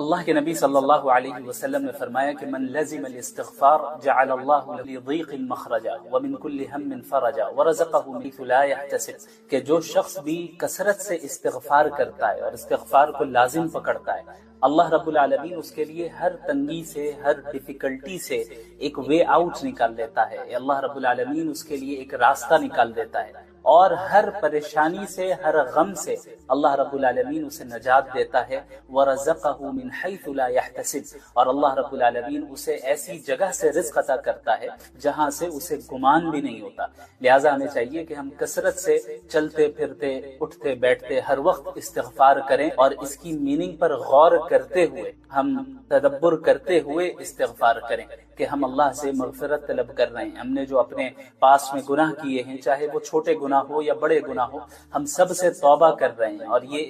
اللہ کے نبی صلی اللہ علیہ وسلم نے فرمایا کہ من لزم الاستغفار جعل اللہ لضیق مخرجا ومن کل ہم فرجا ورزقہ من حیث لا یحتسب، کہ جو شخص بھی کثرت سے استغفار کرتا ہے اور استغفار کو لازم پکڑتا ہے، اللہ رب العالمین اس کے لیے ہر تنگی سے، ہر ڈیفیکلٹی سے ایک وے آؤٹ نکال دیتا ہے۔ اللہ رب العالمین اس کے لیے ایک راستہ نکال دیتا ہے، اور ہر پریشانی سے، ہر غم سے اللہ رب العالمین اسے نجات دیتا ہے۔ وَرَزَقَهُ مِنْ حَيْثُ لَا يَحْتَسِبُ، اور اللہ رب العالمین اسے ایسی جگہ سے رزق عطا کرتا ہے جہاں سے اسے گمان بھی نہیں ہوتا۔ لہٰذا ہمیں چاہیے کہ ہم کثرت سے چلتے پھرتے، اٹھتے بیٹھتے ہر وقت استغفار کریں، اور اس کی میننگ پر غور کرتے ہوئے، ہم تدبر کرتے ہوئے استغفار کریں کہ ہم اللہ سے مغفرت طلب کر رہے ہیں۔ ہم نے جو اپنے پاس میں گناہ کیے ہیں، چاہے وہ چھوٹے گناہ ہو یا بڑے گناہ ہو، ہم سب سے توبہ کر رہے ہیں، اور یہ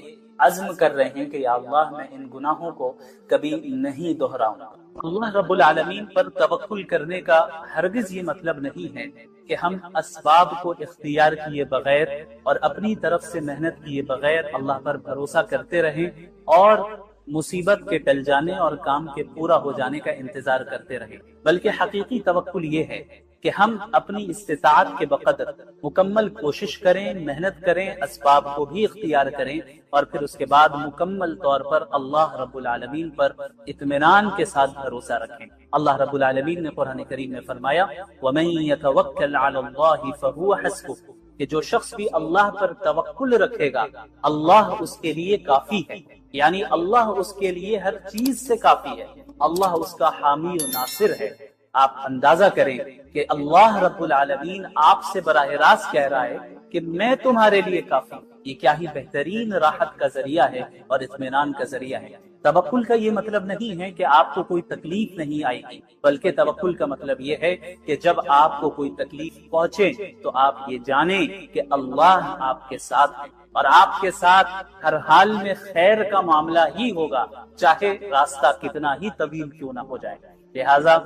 عزم کر رہے ہیں کہ یا اللہ میں ان گناہوں کو کبھی نہیں دہراؤں گا۔ اللہ رب العالمین پر توکل کرنے کا ہرگز یہ مطلب نہیں ہے کہ ہم اسباب کو اختیار کیے بغیر اور اپنی طرف سے محنت کیے بغیر اللہ پر بھروسہ کرتے رہیں اور مصیبت کے ٹل جانے اور کام کے پورا ہو جانے کا انتظار کرتے رہیں، بلکہ حقیقی توکل یہ ہے کہ ہم اپنی استطاعت کے بقدر مکمل کوشش کریں، محنت کریں، اسباب کو بھی اختیار کریں، اور پھر اس کے بعد مکمل طور پر اللہ رب العالمین پر اطمینان کے ساتھ بھروسہ رکھیں۔ اللہ رب العالمین نے قرآن کریم میں فرمایا وَمَن يَتَوَكَّلْ عَلَى اللَّهِ فَهُوَ حَسْبُهُ، کہ جو شخص بھی اللہ پر توکل رکھے گا اللہ اس کے لیے کافی ہے، یعنی اللہ اس کے لیے ہر چیز سے کافی ہے، اللہ اس کا حامی و ناصر ہے۔ آپ اندازہ کریں کہ اللہ رب العالمین آپ سے براہ راست کہہ رہا ہے کہ میں تمہارے لیے کافی ہوں۔ یہ کیا ہی بہترین راحت کا ذریعہ ہے اور اطمینان کا ذریعہ ہے۔ توکل کا یہ مطلب نہیں ہے کہ آپ کو کوئی تکلیف نہیں آئے گی، بلکہ توکل کا مطلب یہ ہے کہ جب آپ کو کوئی تکلیف پہنچے تو آپ یہ جانیں کہ اللہ آپ کے ساتھ ہے، اور آپ کے ساتھ ہر حال میں خیر کا معاملہ ہی ہوگا، چاہے راستہ کتنا ہی طویل کیوں نہ ہو جائے۔ لہٰذا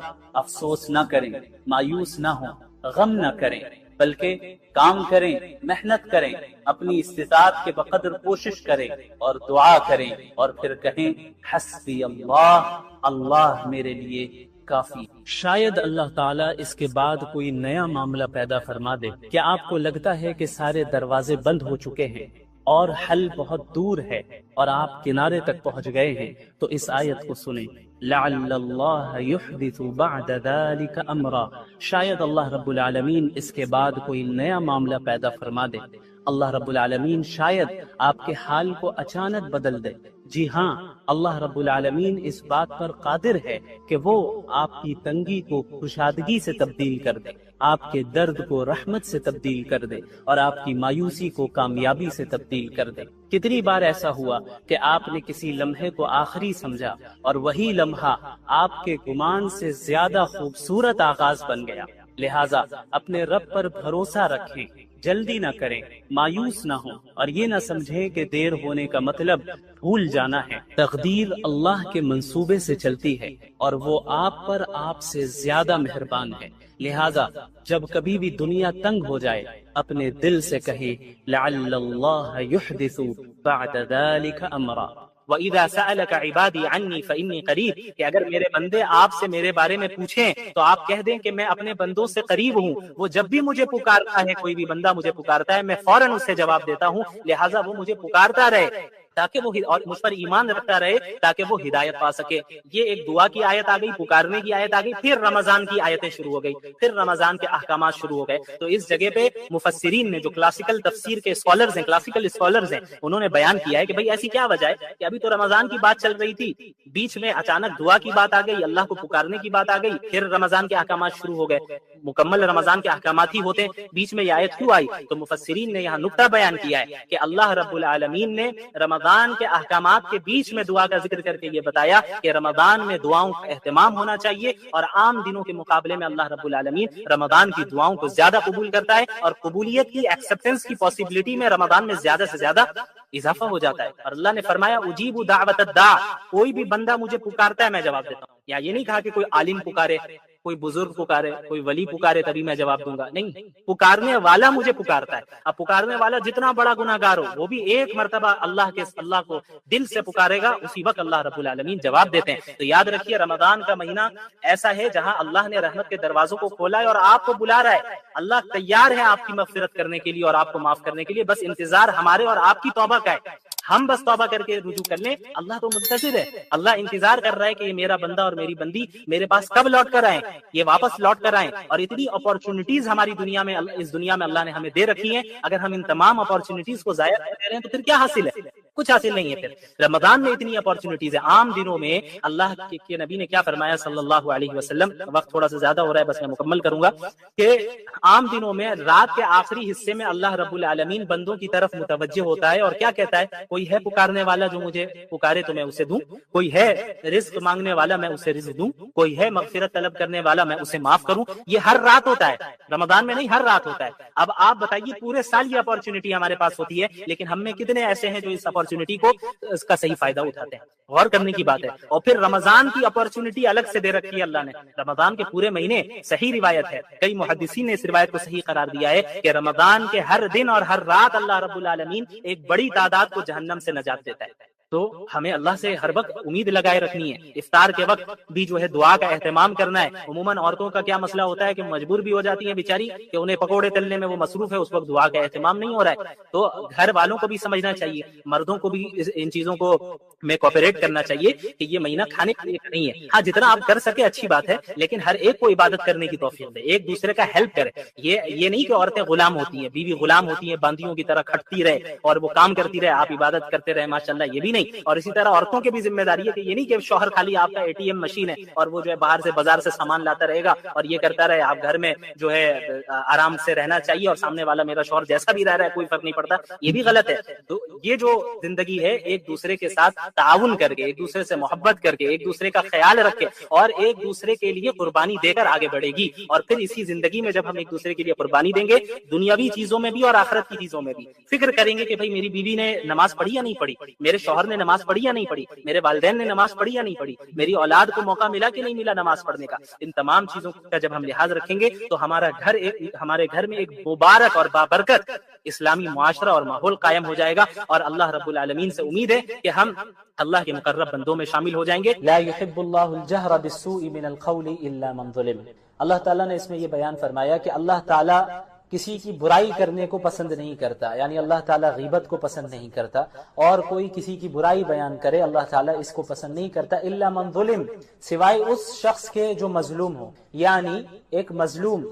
افسوس نہ کریں، مایوس نہ ہوں، غم نہ کریں، بلکہ کام کریں، محنت کریں، اپنی استطاعت کے بقدر کوشش کریں اور دعا کریں، اور پھر کہیں حسبی اللہ، اللہ میرے لیے کافی۔ شاید اللہ تعالیٰ اس کے بعد کوئی نیا معاملہ پیدا فرما دے۔ کیا آپ کو لگتا ہے کہ سارے دروازے بند ہو چکے ہیں اور حل بہت دور ہے اور آپ کنارے تک پہنچ گئے ہیں؟ تو اس آیت کو سنیں، لعل اللہ یحدث بعد ذلك امرا، شاید اللہ رب العالمین اس کے بعد کوئی نیا معاملہ پیدا فرما دے۔ اللہ رب العالمین شاید آپ کے حال کو اچانک بدل دے۔ جی ہاں، اللہ رب العالمین اس بات پر قادر ہے کہ وہ آپ کی تنگی کو کشادگی سے تبدیل کر دے، آپ کے درد کو رحمت سے تبدیل کر دے، اور آپ کی مایوسی کو کامیابی سے تبدیل کر دے۔ کتنی بار ایسا ہوا کہ آپ نے کسی لمحے کو آخری سمجھا اور وہی لمحہ آپ کے گمان سے زیادہ خوبصورت آغاز بن گیا۔ لہٰذا اپنے رب پر بھروسہ رکھیں، جلدی نہ کریں، مایوس نہ ہوں، اور یہ نہ سمجھیں کہ دیر ہونے کا مطلب بھول جانا ہے۔ تقدیر اللہ کے منصوبے سے چلتی ہے اور وہ آپ پر آپ سے زیادہ مہربان ہے۔ لہٰذا جب کبھی بھی دنیا تنگ ہو جائے اپنے دل سے کہے لعل اللہ یحدث بعد ذلك امرا، وَإِذَا سَأَلَكَ عِبَادِي عَنِّي فَإِنِّي قَرِيبٌ، کہ اگر میرے بندے آپ سے میرے بارے میں پوچھیں تو آپ کہہ دیں کہ میں اپنے بندوں سے قریب ہوں، وہ جب بھی مجھے پکارتا ہے، کوئی بھی بندہ مجھے پکارتا ہے، میں فوراً اس سے جواب دیتا ہوں۔ لہٰذا وہ مجھے پکارتا رہے تاکہ وہ اور مجھ پر ایمان رکھتا رہے تاکہ وہ ہدایت پا سکے۔ یہ ایک دعا کی آیت آ گئی، پکارنے کی آیت آ گئی، پھر رمضان کی آیتیں شروع ہو گئی، پھر رمضان کے احکامات شروع ہو گئے۔ تو اس جگہ پہ مفسرین نے، جو کلاسیکل تفسیر کے اسکالرز ہیں، کلاسیکل اسکالرز ہیں، انہوں نے بیان کیا ہے کہ بھئی ایسی کیا وجہ ہے کہ ابھی تو رمضان کی بات چل رہی تھی، بیچ میں اچانک دعا کی بات آ گئی، اللہ کو پکارنے کی بات آ گئی، پھر رمضان کے احکامات شروع ہو گئے، مکمل رمضان کے احکامات ہی ہوتے، بیچ میں یہ آیت کیوں آئی؟ تو مفسرین نے یہاں نقطہ بیان کیا ہے کہ اللہ رب العالمین نے رمضان کے احکامات کے بیچ میں دعا کا ذکر کر کے یہ بتایا کہ رمضان میں دعاؤں کا اہتمام ہونا چاہیے، اور عام دنوں کے مقابلے میں اللہ رب العالمین رمضان کی دعاؤں کو زیادہ قبول کرتا ہے، اور قبولیت کی ایکسپٹنس کی پاسبلٹی میں رمضان میں زیادہ سے زیادہ اضافہ ہو جاتا ہے۔ اور اللہ نے فرمایا اجیب دعوت الداع، کوئی بھی بندہ مجھے پکارتا ہے میں جواب دیتا ہوں۔ یا یہ نہیں کہا کہ کوئی عالم پکارے، کوئی بزرگ پکارے، کوئی ولی پکارے تبھی میں جواب دوں گا، نہیں، پکارنے والا مجھے پکارتا ہے. اب پکارنے والا جتنا بڑا گناہگار ہو وہ بھی ایک مرتبہ اللہ کو دل سے پکارے گا، اسی وقت اللہ رب العالمین جواب دیتے ہیں. تو یاد رکھیے رمضان کا مہینہ ایسا ہے جہاں اللہ نے رحمت کے دروازوں کو کھولا ہے اور آپ کو بلا رہا ہے. اللہ تیار ہے آپ کی مغفرت کرنے کے لیے اور آپ کو معاف کرنے کے لیے، بس انتظار ہمارے اور آپ کی توبہ کا ہے. ہم بس توبہ کر کے رجوع کر لیں. اللہ تو منتظر ہے، اللہ انتظار کر رہا ہے کہ یہ میرا بندہ اور میری بندی میرے پاس کب لوٹ کر آئیں، یہ واپس لوٹ کر آئیں. اور اتنی اپارچونٹیز ہماری دنیا میں اس دنیا میں اللہ نے ہمیں دے رکھی ہیں، اگر ہم ان تمام اپارچونٹیز کو ضائع کر رہے ہیں تو پھر کیا حاصل ہے؟ کچھ حاصل نہیں ہے. پھر رمضان میں اتنی اپارچونٹیز ہے. عام دنوں میں اللہ کے نبی نے کیا فرمایا صلی اللہ علیہ وسلم، وقت تھوڑا سا زیادہ ہو رہا ہے بس میں مکمل کروں گا، کہ عام دنوں میں رات کے آخری حصے میں اللہ رب العالمین بندوں کی طرف متوجہ ہوتا ہے اور کیا کہتا ہے، کوئی ہے پکارنے والا جو مجھے پکارے تو میں اسے دوں، کوئی ہے رزق مانگنے والا میں اسے رزق دوں، کوئی ہے مغفرت طلب کرنے والا میں اسے معاف کروں. یہ ہر رات ہوتا ہے، رمضان میں نہیں، ہر رات ہوتا ہے. اب آپ بتائیے پورے سال یہ اپارچونٹی ہمارے پاس ہوتی ہے، لیکن ہم میں کتنے ایسے ہیں جو اس اپارچونٹی کو اس کا صحیح فائدہ اٹھاتے ہیں؟ غور کرنے کی بات ہے. اور پھر رمضان کی اپارچونٹی الگ سے دے رکھی ہے اللہ نے. رمضان کے پورے مہینے صحیح روایت ہے، کئی محدثین نے اس روایت کو صحیح قرار دیا ہے کہ رمضان کے ہر دن اور ہر رات اللہ رب العالمین ایک بڑی تعداد کو جہنم سے نجات دیتا ہے. تو ہمیں اللہ سے ہر وقت امید لگائے رکھنی ہے. افطار کے وقت بھی جو ہے دعا کا اہتمام کرنا ہے. عموماً عورتوں کا کیا مسئلہ ہوتا ہے کہ مجبور بھی ہو جاتی ہیں بیچاری کہ انہیں پکوڑے تلنے میں وہ مصروف ہے، اس وقت دعا کا اہتمام نہیں ہو رہا ہے. تو گھر والوں کو بھی سمجھنا چاہیے، مردوں کو بھی ان چیزوں کو میں کوپریٹ کرنا چاہیے کہ یہ مہینہ کھانے کے لیے نہیں ہے. ہاں جتنا آپ کر سکے اچھی بات ہے، لیکن ہر ایک کو عبادت کرنے کی توفیق دے، ایک دوسرے کا ہیلپ کرے. یہ نہیں کہ عورتیں غلام ہوتی ہیں، بیوی غلام ہوتی ہیں، باندیوں کی طرح کھٹتی رہے اور وہ کام کرتی رہے، آپ عبادت کرتے رہے ماشاءاللہ، یہ بھی نہیں. اور اسی طرح عورتوں کی بھی ذمہ داری ہے کہ یہ نہیں کہ شوہر خالی آپ کا اے ٹی ایم مشین ہے اور وہ جو ہے باہر سے بازار سے سامان لاتا رہے گا اور یہ کرتا رہے، آپ گھر میں جو ہے آرام سے رہنا چاہیے اور سامنے والا میرا شوہر جیسا بھی رہ رہا ہے کوئی فرق نہیں پڑتا، یہ بھی غلط ہے. تو یہ جو زندگی ہے ایک دوسرے کے ساتھ تعاون کر کے، ایک دوسرے سے محبت کر کے، ایک دوسرے کا خیال رکھ کے اور ایک دوسرے کے لیے قربانی دے کر آگے بڑھے گی. اور پھر اسی زندگی میں جب ہم ایک دوسرے کے لیے قربانی دیں گے، دنیاوی چیزوں میں بھی اور آخرت کی چیزوں میں بھی فکر کریں گے کہ بھائی میری بیوی نے نماز پڑھی یا نہیں پڑھی، میرے شوہر نے نماز پڑھی یا نہیں پڑھی، میرے والدین نے نماز پڑھی یا نہیں پڑھی، میری اولاد کو موقع ملا کہ نہیں ملا نماز پڑھنے کا. ان تمام چیزوں کا جب ہم لحاظ رکھیں گے تو ہمارے گھر میں ایک مبارک اور بابرکت اسلامی معاشرہ اور ماحول قائم ہو جائے گا. اور اللہ رب العالمین سے امید ہے کہ ہم اللہ کے مقرب بندوں میں شامل ہو جائیں گے. لا يحب اللہ الجہر بالسوء من القول الا من ظلم. اللہ تعالیٰ نے اس میں یہ بیان فرمایا کہ اللہ تعالیٰ کسی کی برائی کرنے کو پسند نہیں کرتا، یعنی اللہ تعالیٰ غیبت کو پسند نہیں کرتا، اور کوئی کسی کی برائی بیان کرے اللہ تعالیٰ اس کو پسند نہیں کرتا. الا من ظلم، سوائے اس شخص کے جو مظلوم ہو. یعنی ایک مظلوم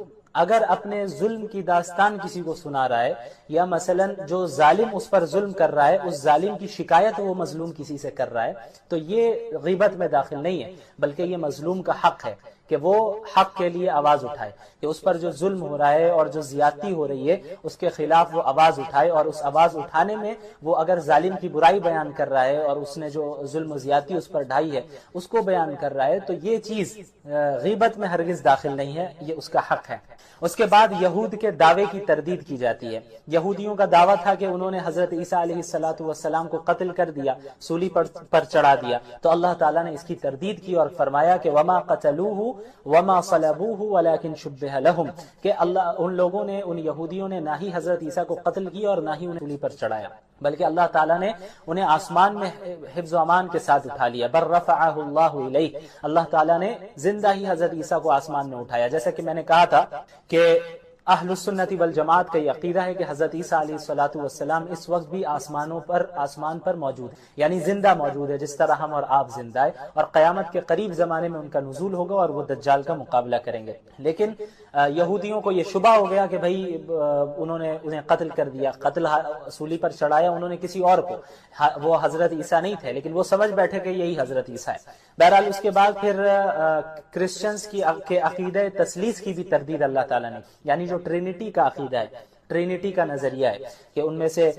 اگر اپنے ظلم کی داستان کسی کو سنا رہا ہے، یا مثلا جو ظالم اس پر ظلم کر رہا ہے اس ظالم کی شکایت وہ مظلوم کسی سے کر رہا ہے، تو یہ غیبت میں داخل نہیں ہے، بلکہ یہ مظلوم کا حق ہے کہ وہ حق کے لیے آواز اٹھائے، کہ اس پر جو ظلم ہو رہا ہے اور جو زیادتی ہو رہی ہے اس کے خلاف وہ آواز اٹھائے. اور اس آواز اٹھانے میں وہ اگر ظالم کی برائی بیان کر رہا ہے اور اس نے جو ظلم و زیادتی اس پر ڈھائی ہے اس کو بیان کر رہا ہے، تو یہ چیز غیبت میں ہرگز داخل نہیں ہے، یہ اس کا حق ہے. اس کے بعد یہود کے دعوے کی تردید کی جاتی ہے. یہودیوں کا دعویٰ تھا کہ انہوں نے حضرت عیسیٰ علیہ السلام کو قتل کر دیا، سولی پر چڑھا دیا. تو اللہ تعالیٰ نے اس کی تردید کی اور فرمایا کہ وما قتلوہ وما صلبوہ ولکن شبہ لہم، کہ ان لوگوں نے، ان یہودیوں نے نہ ہی حضرت عیسیٰ کو قتل کیا اور نہ ہی انہیں سولی پر چڑھایا، بلکہ اللہ تعالیٰ نے انہیں آسمان میں حفظ و امان کے ساتھ اٹھا لیا. بر رفعہ اللہ الیہ، اللہ تعالیٰ نے زندہ ہی حضرت عیسیٰ کو آسمان میں اٹھایا. جیسا کہ میں نے کہا تھا کہ اہل السنت والجماعت کا یہ عقیدہ ہے کہ حضرت عیسیٰ علیہ السلام اس وقت بھی آسمان پر موجود، یعنی زندہ موجود ہے، جس طرح ہم اور آپ زندہ ہے، اور قیامت کے قریب زمانے میں ان کا نزول ہوگا اور وہ دجال کا مقابلہ کریں گے. لیکن یہودیوں کو یہ شبہ ہو گیا کہ بھئی انہوں نے انہیں قتل کر دیا، قتل سولی پر چڑھایا انہوں نے کسی اور کو، وہ حضرت عیسیٰ نہیں تھے، لیکن وہ سمجھ بیٹھے کہ یہی حضرت عیسیٰ ہے. بہرحال اس کے بعد پھر کرسچنز کے عقیدہ تثلیث کی بھی تردید اللہ تعالیٰ نے، یعنی جو ٹرینٹی کا عقیدہ ہے ٹرینٹی کا نظریہ ہے کہ ان میں سے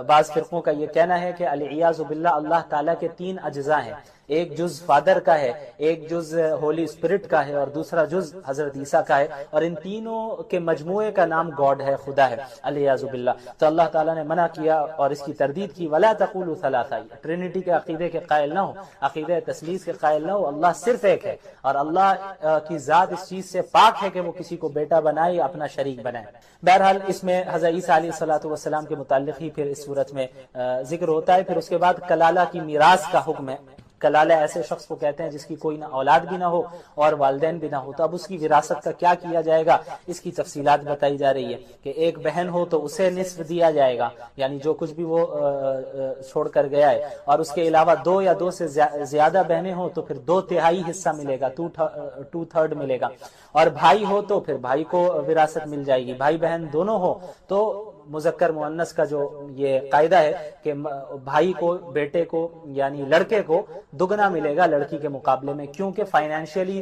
بعض فرقوں کا یہ کہنا ہے کہ العیاذ باللہ اللہ تعالیٰ کے 3 اجزاء ہیں، ایک جز فادر کا ہے، ایک جز ہولی اسپرٹ کا ہے، اور دوسرا جز حضرت عیسیٰ کا ہے، اور ان تینوں کے مجموعے کا نام گاڈ ہے، خدا ہے، العیاذ باللہ۔ تو اللہ تعالیٰ نے منع کیا اور اس کی تردید کی، ولا تقولوا ثلاثہ، ٹرینٹی کے عقیدے کے قائل نہ ہو، عقیدہ تثلیث کے قائل نہ ہو، اللہ صرف ایک ہے، اور اللہ کی ذات اس چیز سے پاک ہے کہ وہ کسی کو بیٹا بنائے یا اپنا شریک بنائے۔ بہرحال اس میں حضرت عیسیٰ علیہ السلام کے متعلق ہی پھر اس صورت میں ذکر ہوتا ہے۔ پھر اس کے بعد کلالہ کی میراث کا حکم ہے۔ کلالہ ایسے شخص کو کہتے ہیں جس کی کوئی نہ اولاد بھی نہ ہو اور والدین بھی نہ ہو، تو اب اس کی وراثت کا کیا کیا جائے گا، اس کی تفصیلات بتائی جا رہی ہے کہ ایک بہن ہو تو اسے نصف دیا جائے گا، یعنی جو کچھ بھی وہ چھوڑ کر گیا ہے، اور اس کے علاوہ 2 یا 2 سے زیادہ بہنیں ہوں تو پھر 2/3 حصہ ملے گا، 2/3 ملے گا، اور بھائی ہو تو پھر بھائی کو وراثت مل جائے گی، بھائی بہن دونوں ہو تو مذکر مؤنث کا جو یہ قاعدہ ہے کہ بھائی کو، بیٹے کو یعنی لڑکے کو دگنا ملے گا لڑکی کے مقابلے میں، کیونکہ فائنینشیل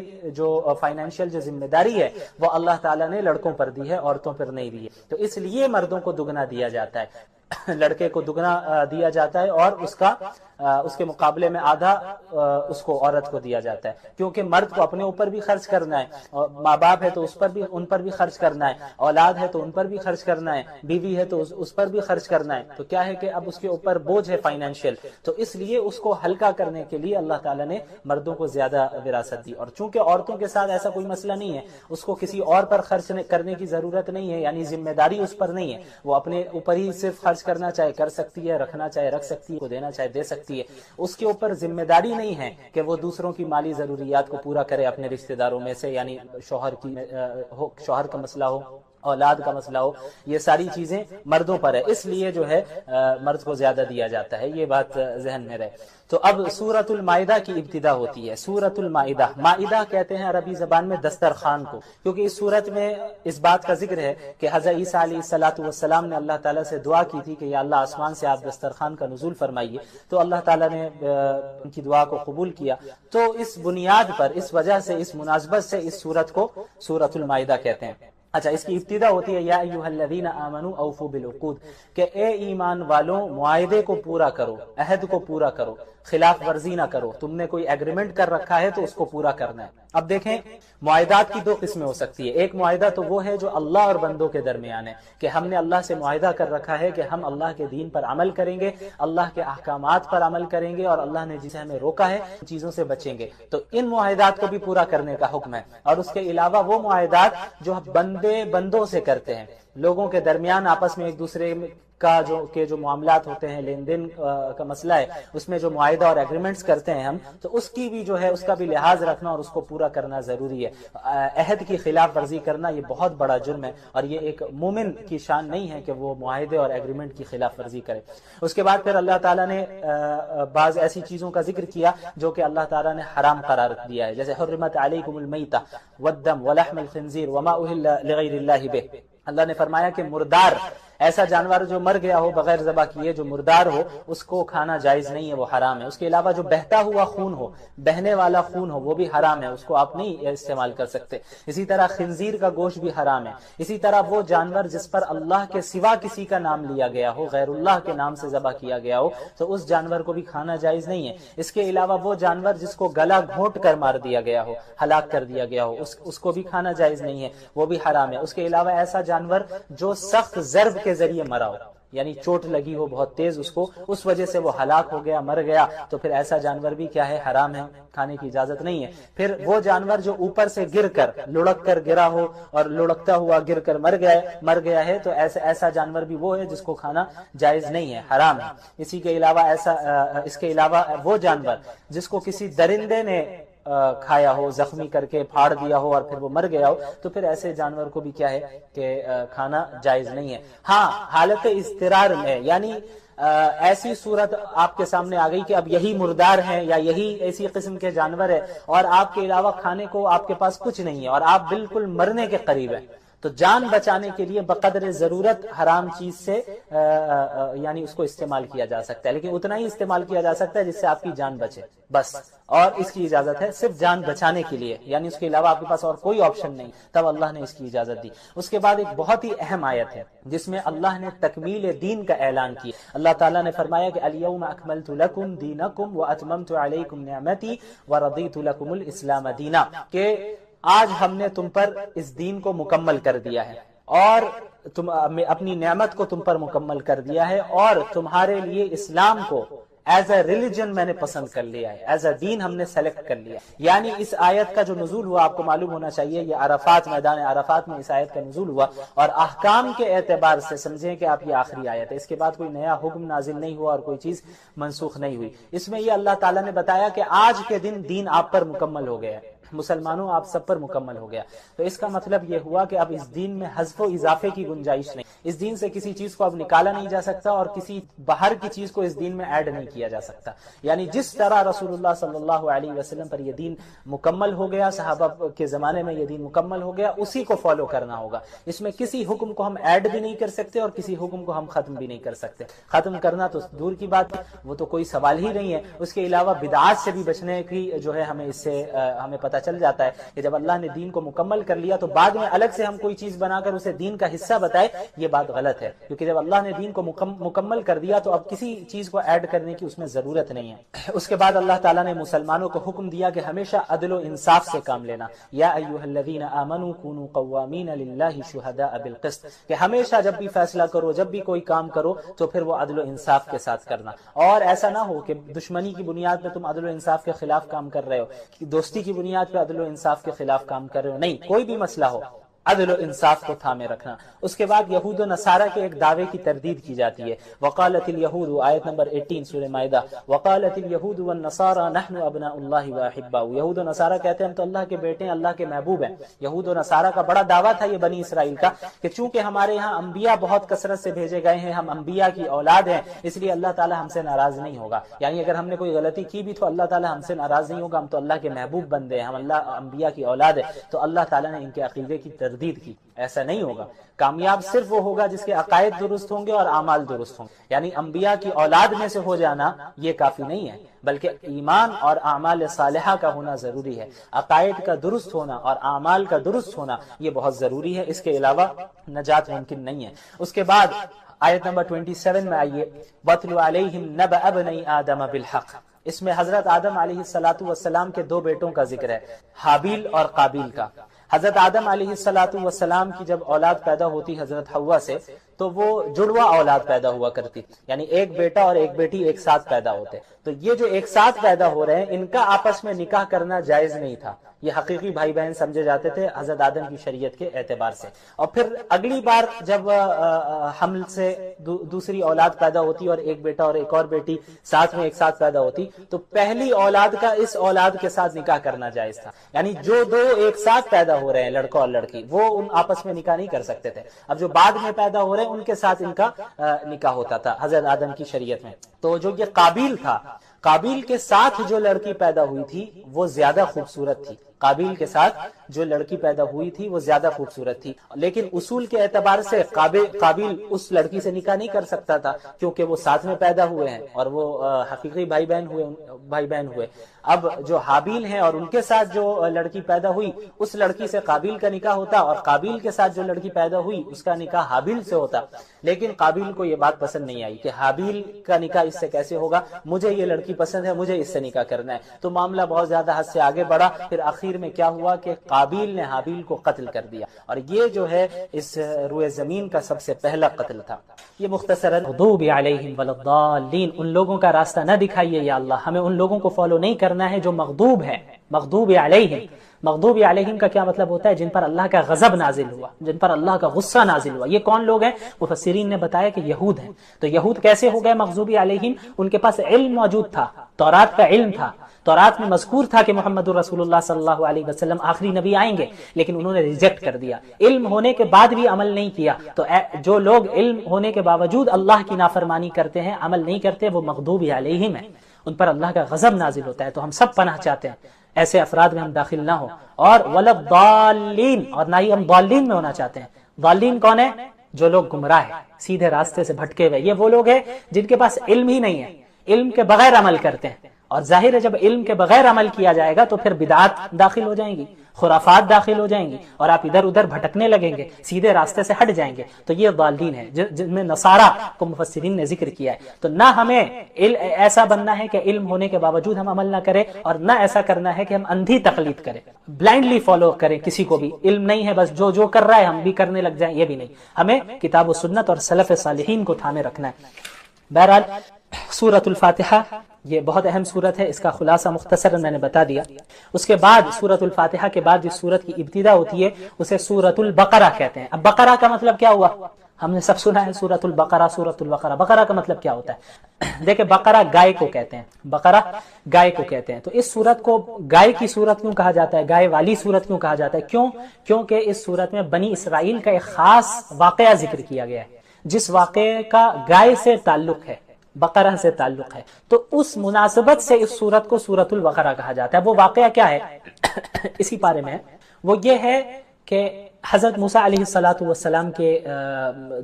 جو ذمہ داری ہے وہ اللہ تعالیٰ نے لڑکوں پر دی ہے، عورتوں پر نہیں دی ہے، تو اس لیے مردوں کو دگنا دیا جاتا ہے، لڑکے کو دگنا دیا جاتا ہے، اور اس کے مقابلے میں آدھا اس کو عورت کو دیا جاتا ہے، کیونکہ مرد کو اپنے اوپر بھی خرچ کرنا ہے، اور ماں باپ ہے تو ان پر بھی خرچ کرنا ہے، اولاد ہے تو ان پر بھی خرچ کرنا ہے، بیوی ہے تو اس پر بھی خرچ کرنا ہے، تو کیا ہے کہ اب اس کے اوپر بوجھ ہے فائنینشیل، تو اس لیے اس کو ہلکا کرنے کے لیے اللہ تعالیٰ نے مردوں کو زیادہ وراثت دی، اور چونکہ عورتوں کے ساتھ ایسا کوئی مسئلہ نہیں ہے، اس کو کسی اور پر خرچ کرنے کی ضرورت نہیں ہے، یعنی ذمہ داری اس پر نہیں ہے، وہ اپنے اوپر ہی صرف خرچ کرنا چاہے کر سکتی ہے، رکھنا چاہے رکھ سکتی ہے، کو دینا چاہے دے سکتی ہے، اس کے اوپر ذمہ داری نہیں ہے کہ وہ دوسروں کی مالی ضروریات کو پورا کرے اپنے رشتہ داروں میں سے، یعنی شوہر کا مسئلہ ہو، اولاد کا مسئلہ ہو، یہ ساری چیزیں مردوں پر ہے، اس لیے جو ہے مرد کو زیادہ دیا جاتا ہے، یہ بات ذہن میں رہے۔ تو اب سورۃ المائدہ کی ابتدا ہوتی ہے۔ سورۃ المائدہ، مائدہ کہتے ہیں عربی زبان میں دسترخوان کو، کیونکہ اس سورت میں اس بات کا ذکر ہے کہ حضرت عیسیٰ علیہ السلام نے اللہ تعالیٰ سے دعا کی تھی کہ یا اللہ آسمان سے آپ دسترخوان کا نزول فرمائیے، تو اللہ تعالیٰ نے ان کی دعا کو قبول کیا، تو اس بنیاد پر، اس وجہ سے، اس مناسبت سے اس سورت کو سورۃ المائدہ کہتے ہیں۔ اچھا، اس کی ابتدا ہوتی ہے یا ایھا الذین آمنوا اوفوا بالعقود، کہ اے ایمان والوں معاہدے کو پورا کرو، عہد کو پورا کرو، خلاف ورزی نہ کرو، تم نے کوئی ایگریمنٹ کر رکھا ہے تو اس کو پورا کرنا ہے۔ اب دیکھیں، معاہدات کی 2 قسمیں ہو سکتی ہے، ایک معاہدہ تو وہ ہے جو اللہ اور بندوں کے درمیان ہے، کہ ہم نے اللہ سے معاہدہ کر رکھا ہے کہ ہم اللہ کے دین پر عمل کریں گے، اللہ کے احکامات پر عمل کریں گے، اور اللہ نے جسے ہمیں روکا ہے ان چیزوں سے بچیں گے، تو ان معاہدات کو بھی پورا کرنے کا حکم ہے۔ اور اس کے علاوہ وہ معاہدات جو بندوں سے کرتے ہیں، لوگوں کے درمیان آپس میں ایک دوسرے کا جو معاملات ہوتے ہیں، لین دین کا مسئلہ ہے، اس میں جو معاہدہ اور ایگریمنٹس کرتے ہیں ہم، تو اس کی بھی جو ہے اس کا بھی لحاظ رکھنا اور اس کو پورا کرنا ضروری ہے۔ عہد کی خلاف ورزی کرنا یہ بہت بڑا جرم ہے، اور یہ ایک مومن کی شان نہیں ہے کہ وہ معاہدے اور ایگریمنٹ کی خلاف ورزی کرے۔ اس کے بعد پھر اللہ تعالیٰ نے بعض ایسی چیزوں کا ذکر کیا جو کہ اللہ تعالیٰ نے حرام قرار دیا ہے، جیسے حرمت علیکم المیتہ والدم ولحم الخنزیر وما اہل لغیر اللہ بہ۔ اللہ نے فرمایا کہ مردار، ایسا جانور جو مر گیا ہو بغیر ذبح کیے، جو مردار ہو، اس کو کھانا جائز نہیں ہے، وہ حرام ہے۔ اس کے علاوہ جو بہتا ہوا خون ہو، بہنے والا خون ہو، وہ بھی حرام ہے، اس کو آپ نہیں استعمال کر سکتے۔ اسی طرح خنزیر کا گوشت بھی حرام ہے۔ اسی طرح وہ جانور جس پر اللہ کے سوا کسی کا نام لیا گیا ہو، غیر اللہ کے نام سے ذبح کیا گیا ہو، تو اس جانور کو بھی کھانا جائز نہیں ہے۔ اس کے علاوہ وہ جانور جس کو گلا گھونٹ کر مار دیا گیا ہو، ہلاک کر دیا گیا ہو، اس کو بھی کھانا جائز نہیں ہے، وہ بھی حرام ہے۔ اس کے علاوہ ایسا جانور جو سخت ضرب کے ذریعے مرا ہو، یعنی چوٹ لگی ہو بہت تیز اس کو، اس وجہ سے وہ ہلاک ہو گیا، مر گیا، تو پھر ایسا جانور بھی کیا ہے، حرام ہے، کھانے کی اجازت نہیں ہے۔ پھر وہ جانور جو اوپر سے گر کر، لڑک کر گرا ہو اور لڑکتا ہوا گر کر مر گیا ہے، تو ایسا جانور بھی وہ ہے جس کو کھانا جائز نہیں ہے، حرام ہے۔ اس کے علاوہ وہ جانور جس کو کسی درندے نے کھایا ہو، زخمی کر کے پھاڑ دیا ہو اور پھر وہ مر گیا ہو، تو پھر ایسے جانور کو بھی کیا ہے کہ کھانا جائز نہیں ہے۔ ہاں، حالت اضطرار میں، یعنی ایسی صورت آپ کے سامنے آ گئی کہ اب یہی مردار ہے یا یہی ایسی قسم کے جانور ہے، اور آپ کے علاوہ کھانے کو آپ کے پاس کچھ نہیں ہے، اور آپ بالکل مرنے کے قریب ہیں، تو جان بچانے کے لیے بقدر ضرورت حرام چیز سے یعنی اس کو استعمال کیا جا سکتا ہے، لیکن اتنا ہی استعمال کیا جا سکتا ہے جس سے آپ کی جان بچے بس، اور اس کی اجازت ہے صرف جان بچانے کے لیے، یعنی اس کے علاوہ آپ کے پاس اور کوئی آپشن نہیں، تب اللہ نے اس کی اجازت دی۔ اس کے بعد ایک بہت ہی اہم آیت ہے جس میں اللہ نے تکمیل دین کا اعلان کیا۔ اللہ تعالیٰ نے فرمایا کہ الیوم اکملت لکم دینکم واتممت علیکم نعمتی ورضیت لکم الاسلام دینا، کہ آج ہم نے تم پر اس دین کو مکمل کر دیا ہے اور تم اپنی نعمت کو تم پر مکمل کر دیا ہے، اور تمہارے لیے اسلام کو ایز اے ریلیجن میں نے پسند کر لیا ہے، ایز اے دین ہم نے سلیکٹ کر لیا۔ یعنی اس آیت کا جو نزول ہوا آپ کو معلوم ہونا چاہیے، یہ عرفات، میدان عرفات میں اس آیت کا نزول ہوا، اور احکام کے اعتبار سے سمجھیں کہ آپ یہ آخری آیت ہے، اس کے بعد کوئی نیا حکم نازل نہیں ہوا اور کوئی چیز منسوخ نہیں ہوئی۔ اس میں یہ اللہ تعالیٰ نے بتایا کہ آج کے دن دین آپ پر مکمل ہو گیا ہے، مسلمانوں آپ سب پر مکمل ہو گیا۔ تو اس کا مطلب یہ ہوا کہ اب اس دین میں حذف و اضافے کی گنجائش نہیں، اس دین سے کسی چیز کو اب نکالا نہیں جا سکتا اور کسی باہر کی چیز کو اس دین میں ایڈ نہیں کیا جا سکتا۔ یعنی جس طرح رسول اللہ صلی اللہ علیہ وسلم پر یہ دین مکمل ہو گیا، صحابہ کے زمانے میں یہ دین مکمل ہو گیا، اسی کو فالو کرنا ہوگا۔ اس میں کسی حکم کو ہم ایڈ بھی نہیں کر سکتے اور کسی حکم کو ہم ختم بھی نہیں کر سکتے۔ ختم کرنا تو دور کی بات ہے، وہ تو کوئی سوال ہی نہیں ہے۔ اس کے علاوہ بدعات سے بھی بچنے کی جو ہے ہمیں اس سے ہمیں پتہ چل جاتا ہے کہ جب اللہ نے دین کو مکمل کر لیا تو بعد میں الگ سے ہم کوئی چیز بنا کر اسے دین کا حصہ بتائے، یہ بات غلط ہے، کیونکہ جب اللہ نے دین کو مکمل کر دیا تو اب کسی چیز کو ایڈ کرنے کی اس میں ضرورت نہیں ہے۔ اس کے بعد اللہ تعالیٰ نے مسلمانوں کو حکم دیا کہ ہمیشہ عدل و انصاف سے کام لینا، یا ایھا الذین آمنوا کونوا قوامین للہ شہداء بالقسط، کہ ہمیشہ جب بھی فیصلہ کرو، جب بھی کوئی کام کرو تو پھر وہ عدل و انصاف کے ساتھ کرنا، اور ایسا نہ ہو کہ دشمنی کی بنیاد پہ تم عدل و انصاف کے خلاف کام کر رہے ہو، دوستی کی بنیاد پہ عدل و انصاف کے خلاف کام کر رہے ہو، نہیں، کوئی بھی مسئلہ ہو عدل و انصاف کو تھامے رکھنا۔ اس کے بعد یہود و نصارہ کے ایک دعوے کی تردید کی جاتی ہے، وقالت الیہود، آیت نمبر 18 سورہ مائدہ، وقالت الیہود والنصارى نحن ابناء اللہ واحباؤہ، یہود و نصارہ کہتے ہیں ہم تو اللہ کے بیٹے ہیں، اللہ کے محبوب ہیں۔ یہود و نصارہ کا بڑا دعویٰ تھا یہ بنی اسرائیل کا کہ چونکہ ہمارے یہاں انبیاء بہت کثرت سے بھیجے گئے ہیں، ہم انبیاء کی اولاد ہیں، اس لیے اللہ تعالی ہم سے ناراض نہیں ہوگا، یعنی اگر ہم نے کوئی غلطی کی بھی تو اللہ تعالی ہم سے ناراض نہیں ہوگا، ہم تو اللہ کے محبوب بندے ہیں، ہم اللہ انبیاء کی اولاد ہیں۔ تو اللہ تعالی نے ان کے عقیدے کی تردید کی، ایسا نہیں ہوگا۔ کامیاب صرف وہ ہوگا جس کے عقائد درست ہوں گے اور اعمال درست ہوں گے، یعنی انبیاء کی اولاد میں سے ہو جانا یہ کافی نہیں ہے، بلکہ ایمان اور اعمال صالحہ کا ہونا ضروری ہے، عقائد کا درست ہونا اور اعمال کا درست ہونا یہ بہت ضروری ہے، اس کے علاوہ نجات ممکن نہیں ہے۔ اس کے بعد آیت نمبر 27 میں آئیے، وَاتْلُ عَلَيْهِمْ نَبَأَ ابْنَيْ آدَمَ بِالْحَقِّ، اس میں حضرت آدم علیہ السلام کے دو بیٹوں کا ذکر ہے، حابیل اور قابیل کا۔ حضرت آدم علیہ السلام کی جب اولاد پیدا ہوتی حضرت حوا سے تو وہ جڑواں اولاد پیدا ہوا کرتی، یعنی ایک بیٹا اور ایک بیٹی ایک ساتھ پیدا ہوتے، تو یہ جو ایک ساتھ پیدا ہو رہے ہیں ان کا آپس میں نکاح کرنا جائز نہیں تھا، یہ حقیقی بھائی بہن سمجھے جاتے تھے حضرت آدم کی شریعت کے اعتبار سے۔ اور پھر اگلی بار جب حمل سے دوسری اولاد پیدا ہوتی اور ایک بیٹا اور ایک اور بیٹی ساتھ میں ایک ساتھ پیدا ہوتی تو پہلی اولاد کا اس اولاد کے ساتھ نکاح کرنا جائز تھا، یعنی جو دو ایک ساتھ پیدا ہو رہے ہیں لڑکا اور لڑکی وہ ان آپس میں نکاح نہیں کر سکتے تھے، اب جو بعد میں پیدا ہو رہے ہیں ان کے ساتھ ان کا نکاح ہوتا تھا حضرت آدم کی شریعت میں۔ تو جو یہ قابیل تھا، قابیل کے ساتھ جو لڑکی پیدا ہوئی تھی وہ زیادہ خوبصورت تھی، قابیل کے ساتھ جو لڑکی پیدا ہوئی تھی وہ زیادہ خوبصورت تھی، لیکن اصول کے اعتبار سے قابیل اس لڑکی سے نکاح نہیں کر سکتا تھا کیونکہ وہ ساتھ میں پیدا ہوئے ہیں اور وہ حقیقی بھائی بہن ہوئے۔ اب جو حابیل ہیں اور ان کے ساتھ جو لڑکی پیدا ہوئی اس لڑکی سے قابیل کا نکاح ہوتا اور قابیل کے ساتھ جو لڑکی پیدا ہوئی اس کا نکاح حابیل سے ہوتا، لیکن قابیل کو یہ بات پسند نہیں آئی کہ حابیل کا نکاح اس سے کیسے ہوگا، مجھے یہ لڑکی پسند ہے، مجھے اس سے نکاح کرنا ہے، تو معاملہ بہت زیادہ حد سے آگے بڑھا، پھر آخر میں کیا ہوا کہ قابیل نے حابیل کو قتل کر دیا، اور یہ جو ہے اس روئے زمین کا سب سے پہلا قتل تھا۔ یہ مختصراً مغضوب علیہم ولا الضالین، ان لوگوں کا راستہ نہ دکھائیے یا اللہ، ہمیں ان لوگوں کو فالو نہیں کرنا ہے جو مغضوب ہے، مغضوب علیہم۔ مغضوب علیہم کا کیا مطلب ہوتا ہے؟ جن پر اللہ کا غضب نازل ہوا، جن پر اللہ کا غصہ نازل ہوا۔ یہ کون لوگ ہیں؟ مفسرین نے بتایا کہ یہود ہیں۔ تو یہود کیسے ہو گئے مغضوب علیہم؟ ان کے پاس علم موجود تھا، تورات کا علم تھا، تورات میں مذکور تھا کہ محمد رسول اللہ صلی اللہ علیہ وسلم آخری نبی آئیں گے، لیکن انہوں نے ریجیکٹ کر دیا، علم ہونے کے بعد بھی عمل نہیں کیا۔ تو جو لوگ علم ہونے کے باوجود اللہ کی نافرمانی کرتے ہیں، عمل نہیں کرتے، وہ مغضوب علیہم ہیں، ان پر اللہ کا غضب نازل ہوتا ہے۔ تو ہم سب پناہ چاہتے ہیں ایسے افراد میں ہم داخل نہ ہوں. اور وَلَضَّالِّينَ، اور نہ ہی ہم ضالین میں ہونا چاہتے ہیں. ضالین کون ہے؟ جو لوگ گمراہ ہیں، سیدھے راستے سے بھٹکے ہوئے. یہ وہ لوگ ہیں جن کے پاس علم ہی نہیں ہے، علم کے بغیر عمل کرتے ہیں. اور ظاہر ہے جب علم کے بغیر عمل کیا جائے گا تو پھر بدعات داخل ہو جائیں گی، خرافات داخل ہو جائیں گی، اور آپ ادھر ادھر بھٹکنے لگیں گے، سیدھے راستے سے ہٹ جائیں گے. تو یہ ضالین ہے جن میں نصارہ کو مفسرین نے ذکر کیا ہے. تو نہ ہمیں ایسا بننا ہے کہ علم ہونے کے باوجود ہم عمل نہ کریں، اور نہ ایسا کرنا ہے کہ ہم اندھی تقلید کریں، بلائنڈلی فالو کریں کسی کو بھی. علم نہیں ہے بس جو کر رہا ہے ہم بھی کرنے لگ جائیں، یہ بھی نہیں. ہمیں کتاب و سنت اور سلف صالحین کو تھامے رکھنا ہے. بہرحال سورۃ الفاتحہ یہ بہت اہم سورت ہے، اس کا خلاصہ مختصر میں نے بتا دیا. اس کے بعد سورۃ الفاتحہ کے بعد جس سورت کی ابتدا ہوتی ہے اسے سورۃ البقرہ کہتے ہیں. اب بقرہ کا مطلب کیا ہوا؟ ہم نے سب سنا ہے سورۃ البقرہ، سورۃ البقرہ. بقرہ کا مطلب کیا ہوتا ہے؟ دیکھیں بقرہ گائے کو کہتے ہیں، بقرہ گائے کو کہتے ہیں. تو اس سورت کو گائے کی سورت کیوں کہا جاتا ہے، گائے والی سورت کیوں کہا جاتا ہے؟ کیونکہ اس سورت میں بنی اسرائیل کا ایک خاص واقعہ ذکر کیا گیا ہے، جس واقعے کا گائے سے تعلق ہے، بقرہ سے تعلق ہے. تو اس مناسبت سے اس سورت کو سورۃ البقرہ کہا جاتا ہے. وہ واقعہ کیا ہے اسی بارے میں وہ یہ ہے کہ حضرت موسیٰ علیہ السلام کے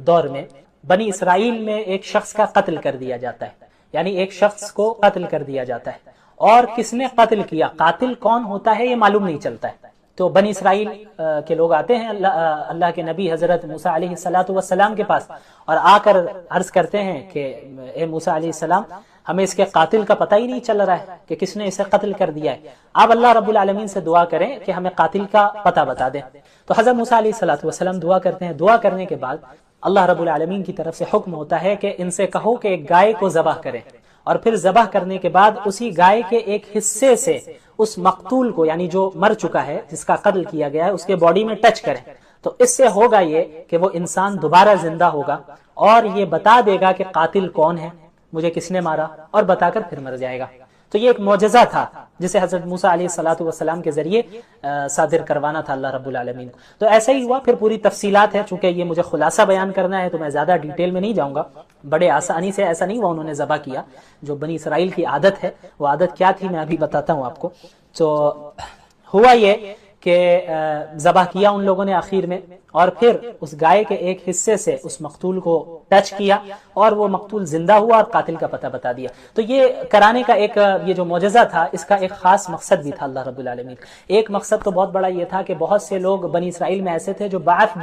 دور میں بنی اسرائیل میں ایک شخص کا قتل کر دیا جاتا ہے، یعنی ایک شخص کو قتل کر دیا جاتا ہے. اور کس نے قتل کیا، قاتل کون ہوتا ہے یہ معلوم نہیں چلتا ہے. تو بنی اسرائیل کے لوگ آتے ہیں اللہ کے نبی حضرت موسیٰ علیہ السلام کے پاس اور آ کر عرض کرتے ہیں کہ اے موسیٰ علیہ السلام، ہمیں اس کے قاتل کا پتہ ہی نہیں چل رہا ہے کہ کس نے اسے قتل کر دیا ہے. آپ اللہ رب العالمین سے دعا کریں کہ ہمیں قاتل کا پتہ بتا دیں. تو حضرت موسیٰ علیہ السلام دعا کرتے ہیں. دعا کرنے کے بعد اللہ رب العالمین کی طرف سے حکم ہوتا ہے کہ ان سے کہو کہ ایک گائے کو ذبح کریں، اور پھر ذبح کرنے کے بعد اسی گائے کے ایک حصے سے اس مقتول کو، یعنی جو مر چکا ہے جس کا قتل کیا گیا ہے، اس کے باڈی میں ٹچ کریں. تو اس سے ہوگا یہ کہ وہ انسان دوبارہ زندہ ہوگا اور یہ بتا دے گا کہ قاتل کون ہے، مجھے کس نے مارا، اور بتا کر پھر مر جائے گا. تو یہ ایک معجزہ تھا جسے حضرت موسیٰ علیہ السلام کے ذریعے صادر کروانا تھا اللہ رب العالمین کو. تو ایسا ہی ہوا. پھر پوری تفصیلات ہے، چونکہ یہ مجھے خلاصہ بیان کرنا ہے تو میں زیادہ ڈیٹیل میں نہیں جاؤں گا. بڑے آسانی سے ایسا نہیں ہوا انہوں نے ذبح کیا، جو بنی اسرائیل کی عادت ہے وہ عادت کیا تھی میں ابھی بتاتا ہوں آپ کو. تو ہوا یہ کہ ذبح کیا ان لوگوں نے آخر میں، اور پھر اس گائے کے ایک حصے سے اس مقتول کو ٹچ کیا اور وہ مقتول زندہ ہوا اور قاتل کا پتہ بتا دیا. تو یہ کرانے کا ایک یہ جو معجزہ تھا اس کا ایک خاص مقصد بھی تھا اللہ رب العالمین. ایک مقصد تو بہت بڑا یہ تھا کہ بہت سے لوگ بنی اسرائیل میں ایسے تھے جو بعث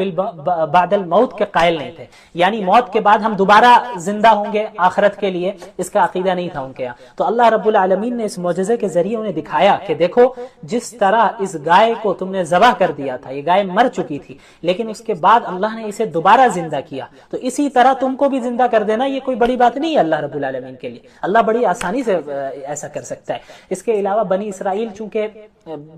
بعد الموت کے قائل نہیں تھے، یعنی موت کے بعد ہم دوبارہ زندہ ہوں گے آخرت کے لیے، اس کا عقیدہ نہیں تھا ان کے یہاں. تو اللہ رب العالمین نے اس معجزے کے ذریعے انہیں دکھایا کہ دیکھو جس طرح اس گائے کو تم نے ذبح کر دیا تھا، یہ گائے مر چکی تھی لیکن اس کے بعد اللہ نے اسے دوبارہ زندہ کیا، تو اسی طرح تم کو بھی زندہ کر دینا یہ کوئی بڑی بات نہیں ہے اللہ رب العالمین کے لیے. اللہ بڑی آسانی سے ایسا کر سکتا ہے. اس کے علاوہ بنی اسرائیل چونکہ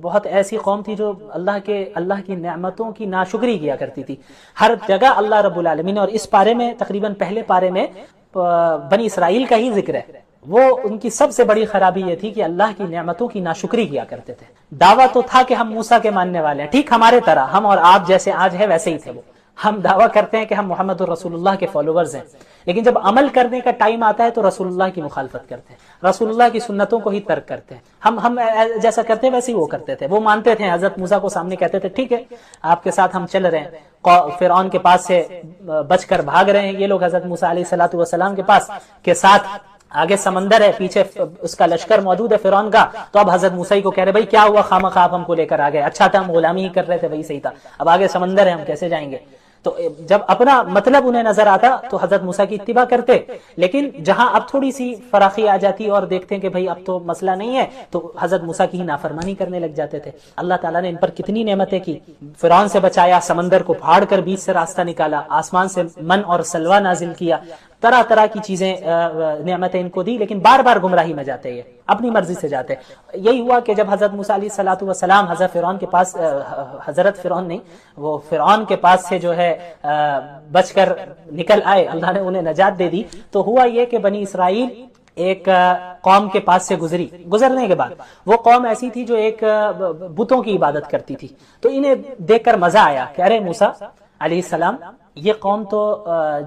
بہت ایسی قوم تھی جو اللہ کی نعمتوں کی ناشکری کیا کرتی تھی. ہر جگہ اللہ رب العالمین، اور اس پارے میں تقریباً پہلے پارے میں بنی اسرائیل کا ہی ذکر ہے. وہ ان کی سب سے بڑی خرابی یہ تھی کہ اللہ کی نعمتوں کی ناشکری کیا کرتے تھے. دعویٰ تو تھا کہ ہم موسیٰ کے ماننے والے ہیں، ٹھیک ہمارے طرح، ہم اور آپ جیسے آج ہے ویسے ہی تھے وہ. ہم دعویٰ کرتے ہیں کہ ہم محمد الرسول اللہ کے فالوورز ہیں، لیکن جب عمل کرنے کا ٹائم آتا ہے تو رسول اللہ کی مخالفت کرتے ہیں، رسول اللہ کی سنتوں کو ہی ترک کرتے ہیں. ہم جیسا کرتے ہیں ویسے ہی وہ کرتے تھے. وہ مانتے تھے، حضرت موسیٰ کو سامنے کہتے تھے ٹھیک ہے آپ کے ساتھ ہم چل رہے ہیں، فرعون کے پاس سے بچ کر بھاگ رہے ہیں یہ لوگ حضرت موسیٰ علیہ السلام کے پاس کے ساتھ، آگے سمندر ہے، پیچھے اس کا لشکر موجود ہے فرعون کا. تو اب حضرت موسیٰ کو کہہ رہے بھائی کیا ہوا، خامخواہ آپ ہم کو لے کر آ گئے، اچھا تھا ہم غلامی ہی کر رہے تھے، وہی صحیح تھا، اب آگے سمندر ہے ہم کیسے جائیں گے. تو جب اپنا مطلب انہیں نظر آتا تو حضرت موسیٰ کی اتباع کرتے، لیکن جہاں اب تھوڑی سی فراخی آ جاتی اور دیکھتے ہیں کہ بھئی اب تو مسئلہ نہیں ہے تو حضرت موسیٰ کی ہی نافرمانی کرنے لگ جاتے تھے. اللہ تعالیٰ نے ان پر کتنی نعمتیں کی، فرعون سے بچایا، سمندر کو پھاڑ کر بیچ سے راستہ نکالا، آسمان سے من اور سلوہ نازل کیا، طرح طرح کی چیزیں نعمتیں ان کو دی، لیکن بار بار گمراہی میں جاتے یہ اپنی مرضی سے جاتے. یہی ہوا کہ جب حضرت موسیٰ علیہ السلام حضرت فرعون کے پاس، حضرت فرعون نہیں وہ فرعون کے پاس سے جو ہے بچ کر نکل آئے، اللہ نے انہیں نجات دے دی. تو ہوا یہ کہ بنی اسرائیل ایک قوم کے پاس سے گزرنے کے بعد وہ قوم ایسی تھی جو ایک بتوں کی عبادت کرتی تھی. تو انہیں دیکھ کر مزہ آیا کہ ارے موسیٰ علیہ السلام یہ قوم تو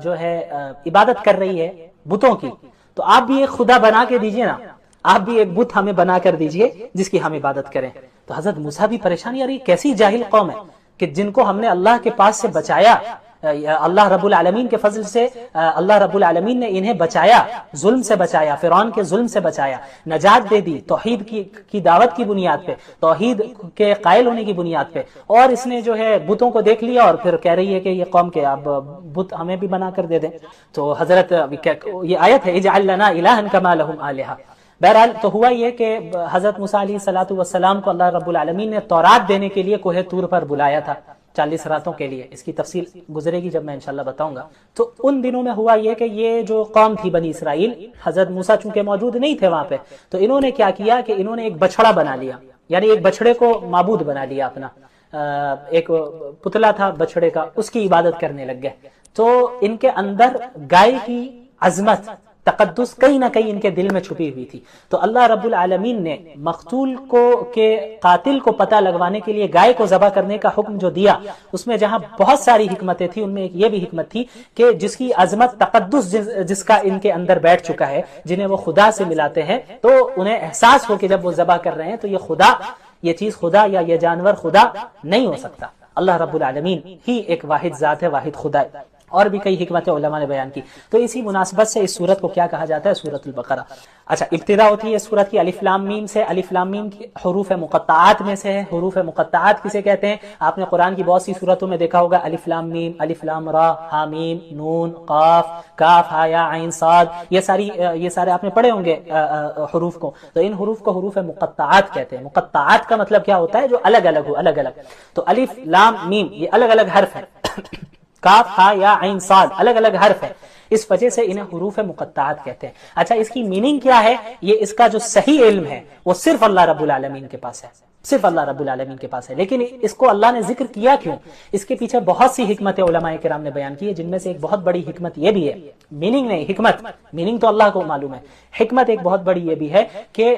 جو ہے عبادت کر رہی ہے بتوں کی، تو آپ بھی ایک خدا بنا کے دیجئے نا. آپ بھی ایک بت ہمیں بنا کر دیجئے جس کی ہم عبادت کریں. تو حضرت موسیٰ بھی پریشان، یار یہ کیسی جاہل قوم ہے کہ جن کو ہم نے اللہ کے پاس سے بچایا، اللہ رب العالمین کے فضل سے اللہ رب العالمین نے انہیں بچایا، ظلم سے بچایا، فرعون کے ظلم سے بچایا، نجات دے دی توحید کی دعوت کی بنیاد پہ، توحید کے قائل ہونے کی بنیاد پہ، اور اس نے جو ہے بتوں کو دیکھ لیا اور پھر کہہ رہی ہے کہ یہ قوم کے اب بت ہمیں بھی بنا کر دے دیں. تو حضرت یہ آیت ہے اجعل لنا الہا کما لہم آلہہ. بہرحال تو ہوا یہ کہ حضرت موسیٰ علیہ الصلوۃ والسلام کو اللہ رب العالمین نے تورات دینے کے لیے کوہ طور پر بلایا تھا 40 راتوں کے لیے. اس کی تفصیل گزرے گی جب میں انشاءاللہ بتاؤں گا. تو ان دنوں میں ہوا یہ کہ یہ جو قوم تھی بنی اسرائیل، حضرت موسیٰ چونکہ موجود نہیں تھے وہاں پہ، تو انہوں نے کیا کیا کہ انہوں نے ایک بچڑا بنا لیا، یعنی ایک بچڑے کو معبود بنا لیا اپنا، ایک پتلا تھا بچڑے کا، اس کی عبادت کرنے لگ گئے. تو ان کے اندر گائے کی عظمت، تقدس کہیں نہ کہیں ان کے دل میں چھپی ہوئی تھی. تو اللہ رب العالمین نے مقتول کو کے قاتل کو پتہ لگوانے کے لیے گائے کو ذبح کرنے کا حکم جو دیا، اس میں جہاں بہت ساری حکمتیں تھیں، ان میں ایک یہ بھی حکمت تھی کہ جس کی عظمت، تقدس جس کا ان کے اندر بیٹھ چکا ہے، جنہیں وہ خدا سے ملاتے ہیں، تو انہیں احساس ہو کہ جب وہ ذبح کر رہے ہیں تو یہ خدا، یہ چیز خدا یا یہ جانور خدا نہیں ہو سکتا. اللہ رب العالمین ہی ایک واحد ذات ہے، واحد خدا ہے. اور بھی کئی حکمتیں علماء نے بیان کی. تو اسی مناسبت سے اس سورت کو کیا کہا جاتا ہے؟ سورۃ البقرہ. اچھا، ابتدا ہوتی ہے سورت کی الف لام میم سے. الف لام میم کی حروف مقطعات میں سے ہے. حروف مقطعات کسے کہتے ہیں؟ آپ نے قرآن کی بہت سی سورتوں میں دیکھا ہوگا الف لام میم، الف لام را، ہا میم، نون، قاف، کاف، ہا یا عین صاد، یہ سارے آپ نے پڑھے ہوں گے حروف کو. تو ان حروف کو حروف مقطعات کہتے ہیں. مقطعات کا مطلب کیا ہوتا ہے؟ جو الگ الگ ہو، الگ الگ. تو الف لام میم یہ الگ الگ حرف ہیں. کاف، ہا یا عین صاد الگ الگ حرف ہے، اس وجہ سے انہیں حروف مقطعات کہتے ہیں. اچھا، اس کی میننگ کیا ہے؟ یہ اس کا جو صحیح علم ہے وہ صرف اللہ رب العالمین کے پاس ہے، صرف اللہ رب العالمین کے پاس ہے. لیکن اس کو اللہ نے ذکر کیا کیوں؟ اس کے پیچھے بہت سی حکمتیں علماء کرام نے بیان کی ہے، جن میں سے ایک بہت بڑی حکمت یہ بھی ہے، میننگ نہیں، حکمت. میننگ تو اللہ کو معلوم ہے، حکمت ایک بہت بڑی یہ بھی ہے کہ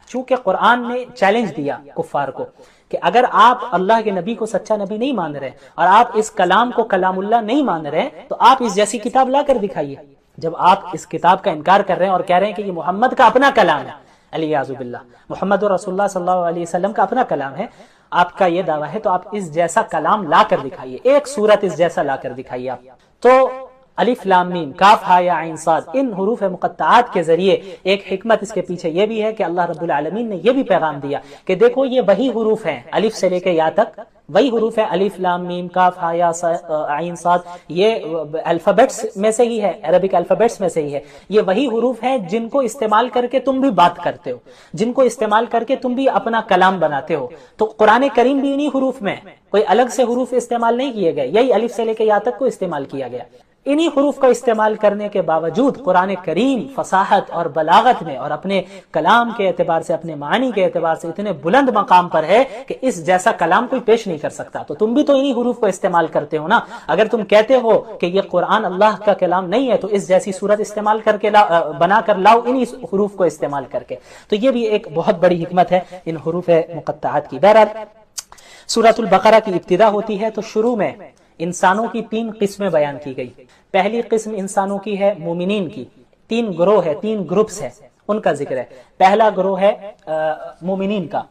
چونکہ قرآن نے چیلنج دیا کفار کو کہ اگر آپ اللہ کے نبی کو سچا نبی نہیں مان رہے اور آپ اس کلام کو کلام اللہ نہیں مان رہے تو آپ اس جیسی کتاب لا کر دکھائیے. جب آپ اس کتاب کا انکار کر رہے ہیں اور کہہ رہے ہیں کہ یہ محمد کا اپنا کلام ہے، علیہ باللہ، محمد رسول اللہ صلی اللہ علیہ وسلم کا اپنا کلام ہے، آپ کا یہ دعویٰ ہے، تو آپ اس جیسا کلام لا کر دکھائیے، ایک سورت اس جیسا لا کر دکھائیے آپ. تو الف لام میم، کاف، ہا یا عین صاد، ان حروف مقطعات کے ذریعے ایک حکمت اس کے پیچھے یہ بھی ہے کہ اللہ رب العالمین نے یہ بھی پیغام دیا کہ دیکھو یہ وہی حروف ہیں، الف سے لے کے یا تک وہی حروف ہیں، الف لام میم، کاف، ہا یا عین صاد، یہ الفابیٹس میں سے ہی ہے، عربک الفابیٹس میں سے ہی ہے. یہ وہی حروف ہیں جن کو استعمال کر کے تم بھی بات کرتے ہو، جن کو استعمال کر کے تم بھی اپنا کلام بناتے ہو. تو قرآن کریم بھی انہی حروف میں، کوئی الگ سے حروف استعمال نہیں کیے گئے، یہی الف سے لے کے یا تک کو استعمال کیا گیا. انہی حروف کا استعمال کرنے کے باوجود قرآن کریم فصاحت اور بلاغت میں اور اپنے کلام کے اعتبار سے، اپنے معنی کے اعتبار سے اتنے بلند مقام پر ہے کہ اس جیسا کلام کوئی پیش نہیں کر سکتا. تو تم بھی تو انہی حروف کو استعمال کرتے ہو نا. اگر تم کہتے ہو کہ یہ قرآن اللہ کا کلام نہیں ہے تو اس جیسی صورت استعمال کر کے بنا کر لاؤ انہی حروف کو استعمال کر کے. تو یہ بھی ایک بہت بڑی حکمت ہے ان حروف مقطعات کی. بہرحال سورۃ البقرہ کی ابتدا ہوتی ہے تو شروع میں انسانوں کی 3 قسمیں بیان کی گئی. پہلی قسم انسانوں کی ہے مومنین کی. 3 گروہ ہے، 3 گروپس ہیں، ان کا ذکر ہے. پہلا گروہ ہے مومنین کا،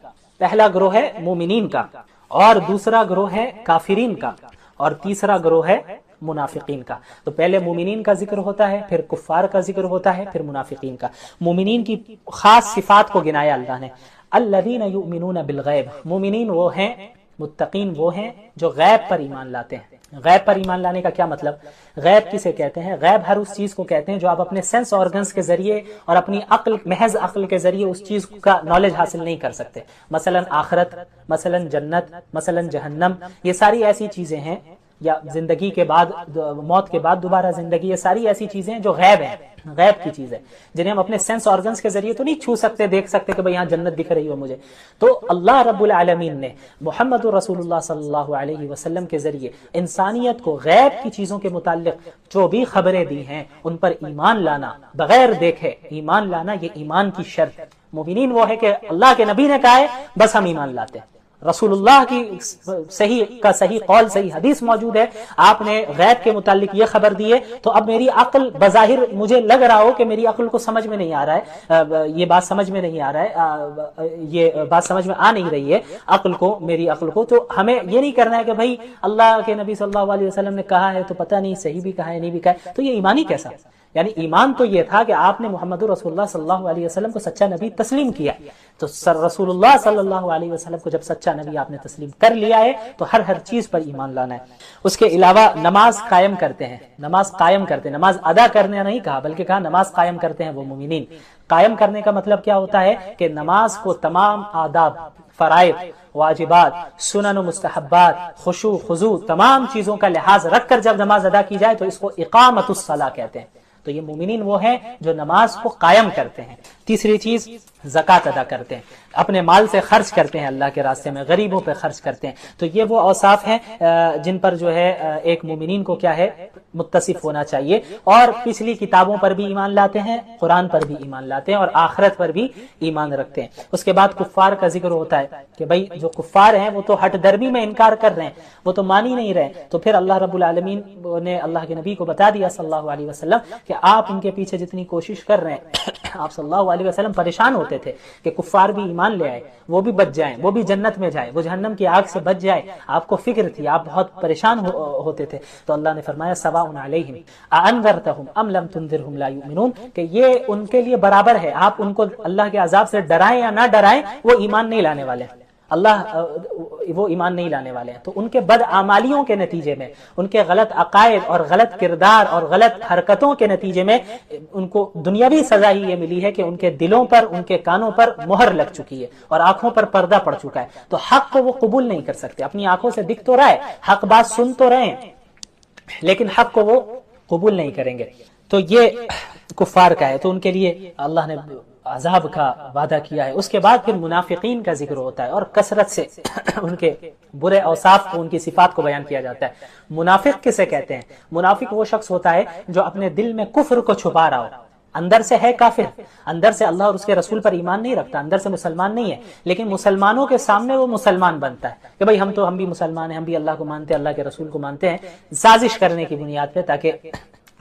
پہلا گروہ ہے مومنین کا، اور دوسرا گروہ ہے کافرین کا، اور تیسرا گروہ ہے منافقین کا. تو پہلے مومنین کا ذکر ہوتا ہے، پھر کفار کا ذکر ہوتا ہے، پھر منافقین کا. مومنین کی خاص صفات کو گنایا اللہ نے. الذین یؤمنون بالغیب، مومنین وہ ہیں، متقین وہ ہیں جو غیب پر ایمان لاتے ہیں. غیب پر ایمان لانے کا کیا مطلب؟ غیب کسے کہتے ہیں؟ غیب ہر اس چیز کو کہتے ہیں جو آپ اپنے سینس آرگنز کے ذریعے اور اپنی عقل، محض عقل کے ذریعے اس چیز کا نالج حاصل نہیں کر سکتے. مثلا آخرت، مثلا جنت، مثلا جہنم، یہ ساری ایسی چیزیں ہیں، یا زندگی کے بعد، موت کے بعد دوبارہ زندگی، یہ ساری ایسی چیزیں ہیں جو غیب ہیں، غیب کی چیز ہے، جنہیں ہم اپنے سینس آرگنز کے ذریعے تو نہیں چھو سکتے، دیکھ سکتے کہ بھئی یہاں جنت دکھ رہی ہو مجھے. تو اللہ رب العالمین نے محمد رسول اللہ صلی اللہ علیہ وسلم کے ذریعے انسانیت کو غیب کی چیزوں کے متعلق جو بھی خبریں دی ہیں ان پر ایمان لانا، بغیر دیکھے ایمان لانا، یہ ایمان کی شرط ہے. مومنین وہ ہے کہ اللہ کے نبی نے کہا ہے بس ہم ایمان لاتے ہیں، رسول اللہ کی صحیح قول صحیح حدیث موجود ہے، آپ نے غیب کے متعلق یہ خبر دی ہے، تو اب میری عقل بظاہر مجھے لگ رہا ہو کہ میری عقل کو سمجھ میں نہیں آ رہا ہے، یہ بات سمجھ میں نہیں آ رہا ہے، یہ بات سمجھ میں آ نہیں رہی ہے میری عقل کو، تو ہمیں یہ نہیں کرنا ہے کہ بھائی اللہ کے نبی صلی اللہ علیہ وسلم نے کہا ہے تو پتہ نہیں صحیح بھی کہا ہے نہیں بھی کہا ہے، تو یہ ایمانی کیسا؟ یعنی ایمان تو یہ تھا کہ آپ نے محمد رسول اللہ صلی اللہ علیہ وسلم کو سچا نبی تسلیم کیا، تو رسول اللہ صلی اللہ علیہ وسلم کو جب سچا نبی آپ نے تسلیم کر لیا ہے تو ہر چیز پر ایمان لانا ہے۔ اس کے علاوہ نماز قائم کرتے ہیں، نماز ادا کرنے نہیں کہا بلکہ کہا نماز قائم کرتے ہیں وہ مومنین۔ قائم کرنے کا مطلب کیا ہوتا ہے کہ نماز کو تمام آداب، فرائض، واجبات، سنن و مستحبات، خشوع خضوع تمام چیزوں کا لحاظ رکھ کر جب نماز ادا کی جائے تو اس کو اقامت الصلاۃ کہتے ہیں۔ تو یہ مومنین وہ ہیں جو نماز کو قائم کرتے ہیں۔ تیسری چیز زکوٰۃ ادا کرتے ہیں، اپنے مال سے خرچ کرتے ہیں اللہ کے راستے میں، غریبوں پہ خرچ کرتے ہیں۔ تو یہ وہ اوصاف ہیں جن پر جو ہے ایک مومنین کو کیا ہے متصف ہونا چاہیے، اور پچھلی کتابوں پر بھی ایمان لاتے ہیں، قرآن پر بھی ایمان لاتے ہیں، اور آخرت پر بھی ایمان رکھتے ہیں۔ اس کے بعد کفار کا ذکر ہوتا ہے کہ بھائی جو کفار ہیں وہ تو ہٹ درمی میں انکار کر رہے ہیں، وہ تو مان ہی نہیں رہے، تو پھر اللہ رب العالمین نے اللہ کے نبی کو بتا دیا صلی اللہ علیہ وسلم کہ آپ ان کے پیچھے جتنی کوشش کر رہے ہیں، آپ صلی اللہ علیہ وسلم پریشان ہوتے تھے کہ کفار بھی ایمان لے آئے، وہ بھی بچ جائیں، وہ بھی جنت میں جائیں، وہ جہنم کی آگ سے بچ جائے، آپ کو فکر تھی، آپ بہت پریشان ہوتے تھے۔ تو اللہ نے فرمایا سواء علیہم اانذرتہم ام لم تنذرہم لا یؤمنون، کہ یہ ان کے لیے برابر ہے، آپ ان کو اللہ کے عذاب سے ڈرائیں یا نہ ڈرائیں، وہ ایمان نہیں لانے والے، وہ ایمان نہیں لانے والے ہیں۔ تو ان کے بدعمالیوں کے نتیجے میں، ان کے غلط عقائد اور غلط کردار اور غلط حرکتوں کے نتیجے میں ان کو دنیاوی سزا ہی یہ ملی ہے کہ ان کے دلوں پر، ان کے کانوں پر مہر لگ چکی ہے اور آنکھوں پر پردہ پڑ چکا ہے، تو حق کو وہ قبول نہیں کر سکتے۔ اپنی آنکھوں سے دکھ تو رہا ہے، حق بات سن تو رہے ہیں، لیکن حق کو وہ قبول نہیں کریں گے۔ تو یہ کفار کا ہے، تو ان کے لیے اللہ نے عذاب کا وعدہ کیا ہے۔ اس کے بعد پھر منافقین کا ذکر ہوتا ہے، اور کثرت سے ان کے برے اوصاف کو، ان کی صفات کو بیان کیا جاتا ہے۔ منافق کسے کہتے ہیں؟ منافق وہ شخص ہوتا ہے جو اپنے دل میں کفر کو چھپا رہا ہو، اندر سے ہے کافر، اندر سے اللہ اور اس کے رسول پر ایمان نہیں رکھتا، اندر سے مسلمان نہیں ہے، لیکن مسلمانوں کے سامنے وہ مسلمان بنتا ہے کہ بھئی ہم بھی مسلمان ہیں، ہم بھی اللہ کو مانتے ہیں، اللہ کے رسول کو مانتے ہیں، سازش کرنے کی بنیاد پہ، تاکہ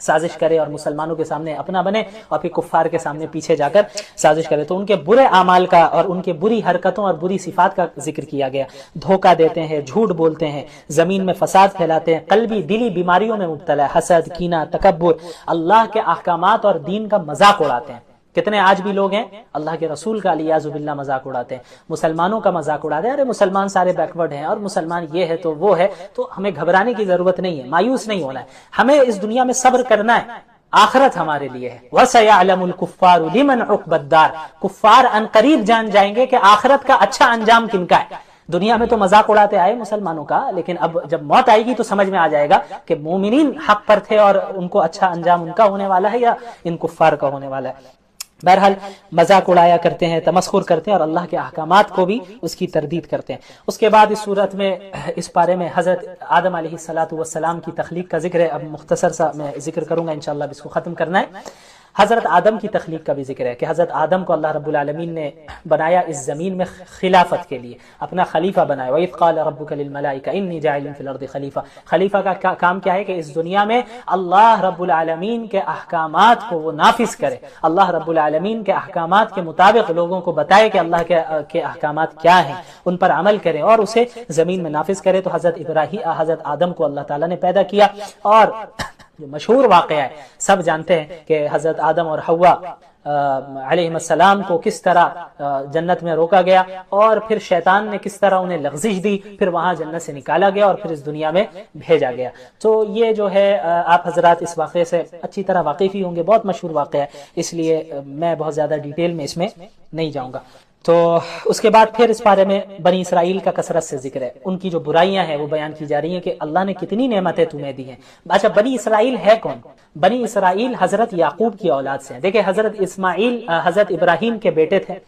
سازش کرے اور مسلمانوں کے سامنے اپنا بنے اور پھر کفار کے سامنے پیچھے جا کر سازش کرے۔ تو ان کے برے اعمال کا اور ان کے بری حرکتوں اور بری صفات کا ذکر کیا گیا۔ دھوکہ دیتے ہیں، جھوٹ بولتے ہیں، زمین میں فساد پھیلاتے ہیں، قلبی دلی بیماریوں میں مبتلا ہے، حسد، کینہ، تکبر، اللہ کے احکامات اور دین کا مذاق اڑاتے ہیں۔ کتنے آج بھی لوگ ہیں اللہ کے رسول کا علیاذ باللہ مذاق اڑاتے ہیں، مسلمانوں کا مذاق اڑاتے ہیں، ارے مسلمان سارے بیکورڈ ہیں اور مسلمان یہ ہے تو وہ ہے۔ تو ہمیں گھبرانے کی ضرورت نہیں ہے، مایوس نہیں ہونا ہے، ہمیں اس دنیا میں صبر کرنا ہے، آخرت ہمارے لیے ہے۔ وَسَيَعْلَمُ الْكُفَّارُ لِمَنْ عُقْبَى الدَّارِ، کفار ان قریب جان جائیں گے کہ آخرت کا اچھا انجام کن کا ہے۔ دنیا میں تو مذاق اڑاتے آئے مسلمانوں کا، لیکن اب جب موت آئے گی تو سمجھ میں آ جائے گا کہ مومنین حق پر تھے اور ان کو اچھا انجام ان کا ہونے والا ہے یا ان کفار کا ہونے والا ہے۔ بہرحال مذاق اڑایا کرتے ہیں، تمسخر کرتے ہیں، اور اللہ کے احکامات کو بھی اس کی تردید کرتے ہیں۔ اس کے بعد اس صورت میں، اس پارے میں حضرت آدم علیہ السلام کی تخلیق کا ذکر ہے۔ اب مختصر سا میں ذکر کروں گا، انشاءاللہ اب اس کو ختم کرنا ہے۔ حضرت آدم کی تخلیق کا بھی ذکر ہے کہ حضرت آدم کو اللہ رب العالمین نے بنایا اس زمین میں خلافت کے لیے، اپنا خلیفہ بنایا۔ وَإِذْ قَالَ رَبُّكَ لِلْمَلَائِكَةِ إِنِّي جَاعِلٌ فِي الْأَرْضِ خلیفہ۔ خلیفہ کا کام کیا ہے کہ اس دنیا میں اللہ رب العالمین کے احکامات کو وہ نافذ کرے، اللہ رب العالمین کے احکامات کے مطابق لوگوں کو بتائے کہ اللہ کے احکامات کیا ہیں، ان پر عمل کرے اور اسے زمین میں نافذ کرے۔ تو حضرت آدم کو اللہ تعالیٰ نے پیدا کیا، اور جو مشہور واقعہ ہے سب جانتے ہیں کہ حضرت آدم اور حوا علیہ السلام کو کس طرح جنت میں روکا گیا، اور پھر شیطان نے کس طرح انہیں لغزش دی، پھر وہاں جنت سے نکالا گیا اور پھر اس دنیا میں بھیجا گیا۔ تو یہ جو ہے آپ حضرات اس واقعے سے اچھی طرح واقف ہی ہوں گے، بہت مشہور واقعہ ہے، اس لیے میں بہت زیادہ ڈیٹیل میں اس میں نہیں جاؤں گا۔ تو اس کے بعد پھر اس بارے میں بنی اسرائیل کا کثرت سے ذکر ہے، ان کی جو برائیاں ہیں وہ بیان کی جا رہی ہیں کہ اللہ نے کتنی نعمتیں تمہیں دی ہیں۔ اچھا، بنی اسرائیل ہے کون؟ بنی اسرائیل حضرت یعقوب کی اولاد سے ہیں۔ دیکھیں، حضرت ابراہیم کے بیٹے تھے،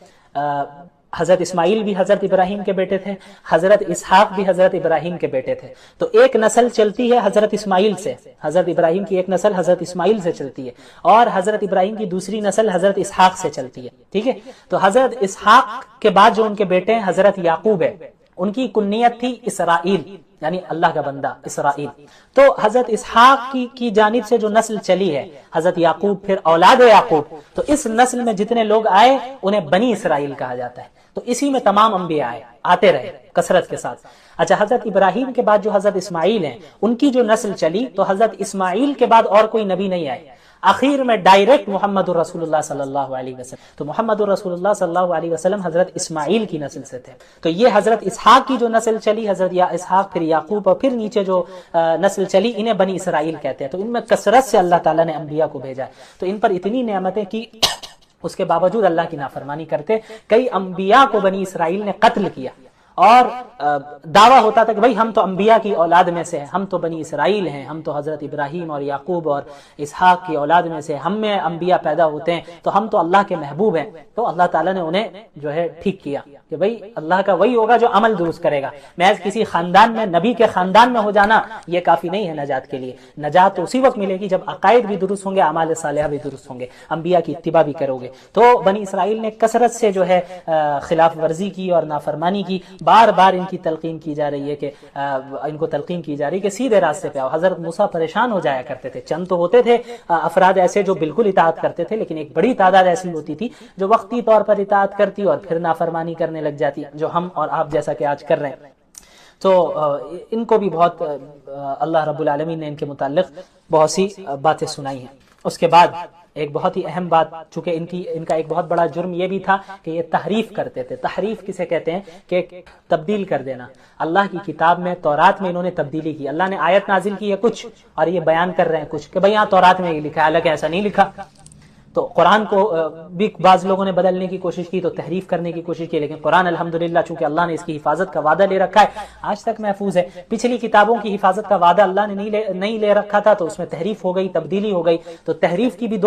حضرت اسماعیل بھی حضرت ابراہیم کے بیٹے تھے، حضرت اسحاق بھی حضرت ابراہیم کے بیٹے تھے۔ تو ایک نسل چلتی ہے حضرت اسماعیل سے، حضرت ابراہیم کی ایک نسل حضرت اسماعیل سے چلتی ہے، اور حضرت ابراہیم کی دوسری نسل حضرت اسحاق سے چلتی ہے، ٹھیک ہے۔ تو حضرت اسحاق کے بعد جو ان کے بیٹے ہیں حضرت یعقوب ہے، ان کی کنیت تھی اسرائیل، یعنی اللہ کا بندہ اسرائیل۔ تو حضرت اسحاق کی جانب سے جو نسل چلی ہے، حضرت یعقوب پھر اولاد یعقوب، تو اس نسل میں جتنے لوگ آئے انہیں بنی اسرائیل کہا جاتا ہے۔ تو اسی میں تمام انبیاء آتے رہے کثرت کے ساتھ۔ اچھا، حضرت ابراہیم کے بعد جو حضرت اسماعیل ہیں، ان کی جو نسل چلی، تو حضرت اسماعیل کے بعد اور کوئی نبی نہیں آئے، آخر میں ڈائریکٹ محمد الرسول اللہ صلی اللہ علیہ وسلم۔ تو محمد الرسول اللہ صلی اللہ علیہ وسلم حضرت اسماعیل کی نسل سے تھے۔ تو یہ حضرت اسحاق کی جو نسل چلی، حضرت اسحاق پھر یعقوب اور پھر نیچے جو نسل چلی، انہیں بنی اسرائیل کہتے ہیں۔ تو ان میں کثرت سے اللہ تعالیٰ نے انبیاء کو بھیجا ہے۔ تو ان پر اتنی نعمتیں کی، اس کے باوجود اللہ کی نافرمانی کرتے، کئی انبیاء کو بنی اسرائیل نے قتل کیا، اور دعویٰ ہوتا تھا کہ بھائی ہم تو انبیاء کی اولاد میں سے ہیں، ہم تو بنی اسرائیل ہیں، ہم تو حضرت ابراہیم اور یعقوب اور اسحاق کی اولاد میں سے، ہم میں انبیاء پیدا ہوتے ہیں، تو ہم تو اللہ کے محبوب ہیں۔ تو اللہ تعالیٰ نے انہیں جو ہے ٹھیک کیا کہ بھئی اللہ کا وہی ہوگا جو عمل درست کرے گا، محض کسی خاندان میں، نبی کے خاندان میں ہو جانا یہ کافی نہیں ہے نجات کے لیے۔ نجات تو اسی وقت ملے گی جب عقائد بھی درست ہوں گے، اعمال صالحہ بھی درست ہوں گے، انبیاء کی اتباع بھی کرو گے۔ تو بنی اسرائیل نے کثرت سے جو ہے خلاف ورزی کی اور نافرمانی کی، بار بار ان کی تلقین کی جا رہی ہے کہ ان کو تلقین کی جا رہی ہے کہ سیدھے راستے پہ آؤ۔ حضرت موسیٰ پریشان ہو جایا کرتے تھے، چند تو ہوتے تھے افراد ایسے جو بالکل اطاعت کرتے تھے، لیکن ایک بڑی تعداد ایسی ہوتی تھی جو وقتی طور پر اطاعت کرتی اور پھر نافرمانی کرنے لگ جاتی، جو ہم اور آپ جیسا کہ آج کر رہے ہیں۔ تو ان کو بھی بہت اللہ رب العالمین نے ان کے متعلق بہت سی باتیں سنائی ہیں۔ اس کے بعد ایک بہت ہی اہم بات، چونکہ ان کا ایک بہت بڑا جرم یہ بھی تھا کہ یہ تحریف کرتے تھے۔ تحریف کسے کہتے ہیں؟ کہ تبدیل کر دینا۔ اللہ کی کتاب میں، تورات میں انہوں نے تبدیلی کی، اللہ نے آیت نازل کی ہے کچھ اور یہ بیان کر رہے ہیں کچھ، کہ بھئی یہاں تورات میں یہ لکھا ہے، حالانکہ ایسا نہیں لکھا۔ تو قرآن کو بھی بعض لوگوں نے بدلنے کی کوشش کی، تو تحریف کرنے کی کوشش کی، لیکن قرآن الحمدللہ چونکہ اللہ نے اس کی حفاظت کا وعدہ لے رکھا ہے، آج تک محفوظ ہے۔ پچھلی کتابوں کی حفاظت کا وعدہ اللہ نے نہیں لے رکھا تھا، تو اس میں تحریف ہو گئی، تبدیلی ہو گئی۔ تو تحریف کی بھی